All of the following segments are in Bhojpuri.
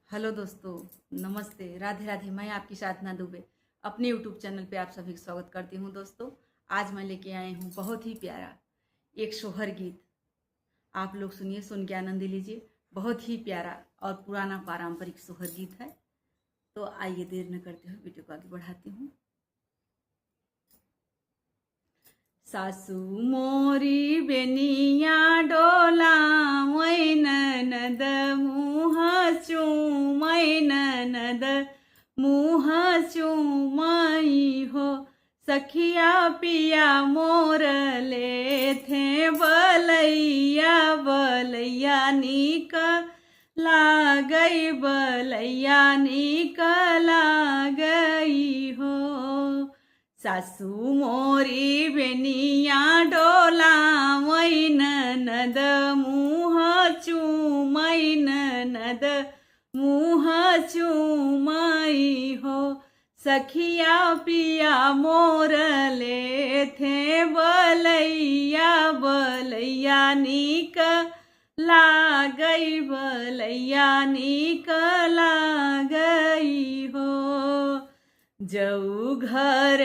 हेलो दोस्तों, नमस्ते, राधे राधे। मैं आपकी साधना दुबे अपने यूट्यूब चैनल पे आप सभी का स्वागत करती हूँ। दोस्तों, आज मैं लेके आई हूँ बहुत ही प्यारा एक सोहर गीत। आप लोग सुनिए, सुन के आनंद लीजिए। बहुत ही प्यारा और पुराना पारंपरिक सोहर गीत है। तो आइए, देर न करते हुए वीडियो को आगे बढ़ाती हूँ। सासू मोरी बेनिया डोला मैन नद मुँह चूमैन नद मुँह चूमई हो। सखिया पिया मोर ले थे बलैया बलैया नीक लागई बलैया नीक लागई हो। सासू मोरी बेनिया डोला मैन नद मुँह चूमैन नद मुँह चूमई हो। सखिया पिया मोर ले थे बलैया बलैया नीक लागई बलैया नीक लागई हो। जऊ घर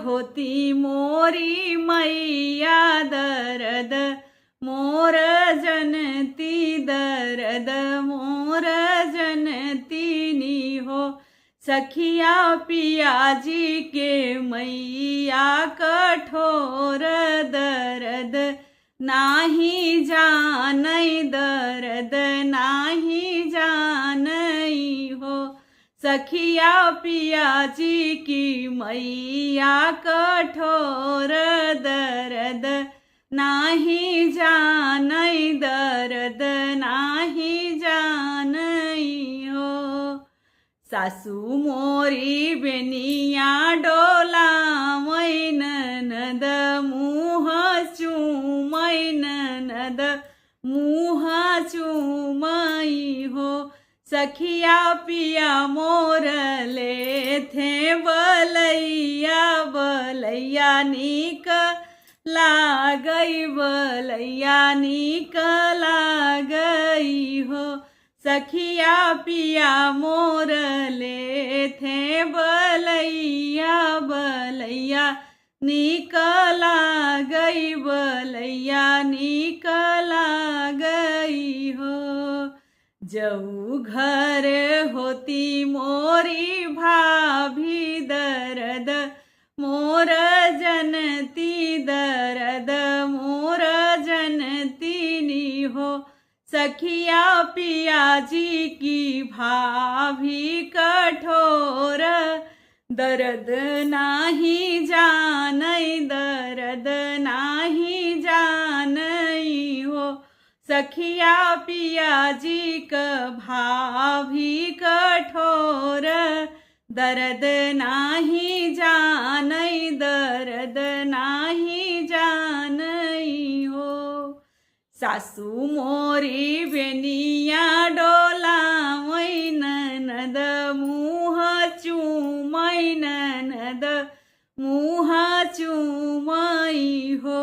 होती मोरी मैया दर्द मोर जनती दर्द मोर जनती नी हो। सखिया पिया जी के मैया कठोर दर्द नाही जानई दर्द नाही जानई हो। सखिया पिया जी की मैया कठोर दर्द नाही जानई दर्द नाही जानई हो। सासू मोरी बेनिया डोला मैन नद मुँह चूमैन नद मुँह चूमई हो। सखिया पिया मोर ले थे बलैया बलैया नीक लागई बलैया नीक लागई हो। सखिया पिया मोर ले थे बलैया बलैया नीक लागई बलैया नीक लागई हो। जऊ घर होती मोरी भाभी दर्द मोर जनती दर्द मोर जनती नी हो। सखिया पिया जी की भाभी कठोर दर्द नाही जानई दर्द नाही जानई हो। सखिया पिया जी का भाभी कठोर दर्द नाही जानई दर्द नाही जानई हो। सासू मोरी बेनिया डोला मैन नद मुँह चूमैन नद मुँह चूमई हो।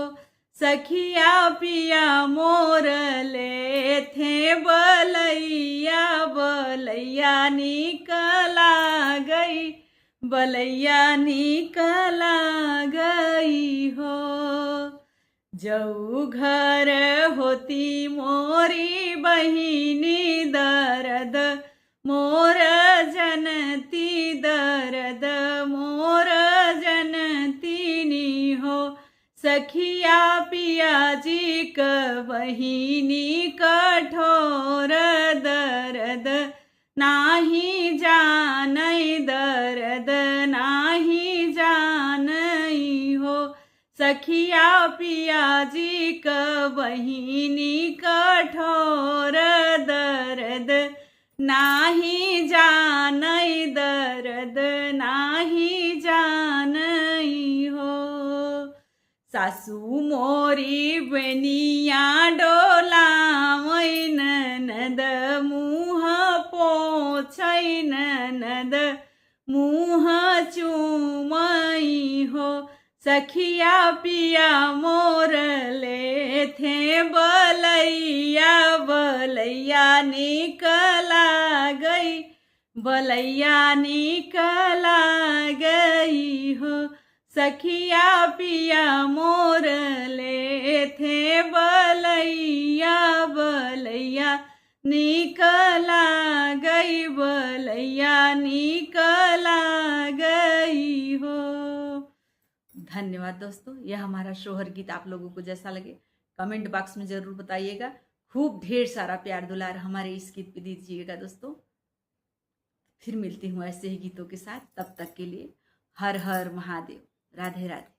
सखिया पिया मोर ले थे बलैया बलैया नीक लागई बलैया नीक लागई हो। जऊ घर होती मोरी बहिनी दर्द मोर जनती दर्द मोर जनती नी हो। सखिया पिया जी का बहिनी कठोर दर्द नाही जानई दर्द नाही जानई हो। सखिया पिया जी का बहिनी कठोर दर्द नाही जानई दर्द नाही जानई हो। सासू मोरी बेनिया डोला मैन नद मुँह पोछैन नद मुँह चूमई हो। सखिया पिया मोर ले थे बलैया बलैया निकला गई बलैया निकला गई हो, सखिया पिया मोर ले थे बलैया, बलैया निकला गई, बलैया निकला गई हो। धन्यवाद दोस्तों। यह हमारा शोहर गीत आप लोगों को जैसा लगे कमेंट बॉक्स में ज़रूर बताइएगा। खूब ढेर सारा प्यार दुलार हमारे इस गीत पे दीजिएगा दोस्तों। फिर मिलती हूँ ऐसे ही गीतों के साथ, तब तक के लिए हर हर महादेव, राधे राधे।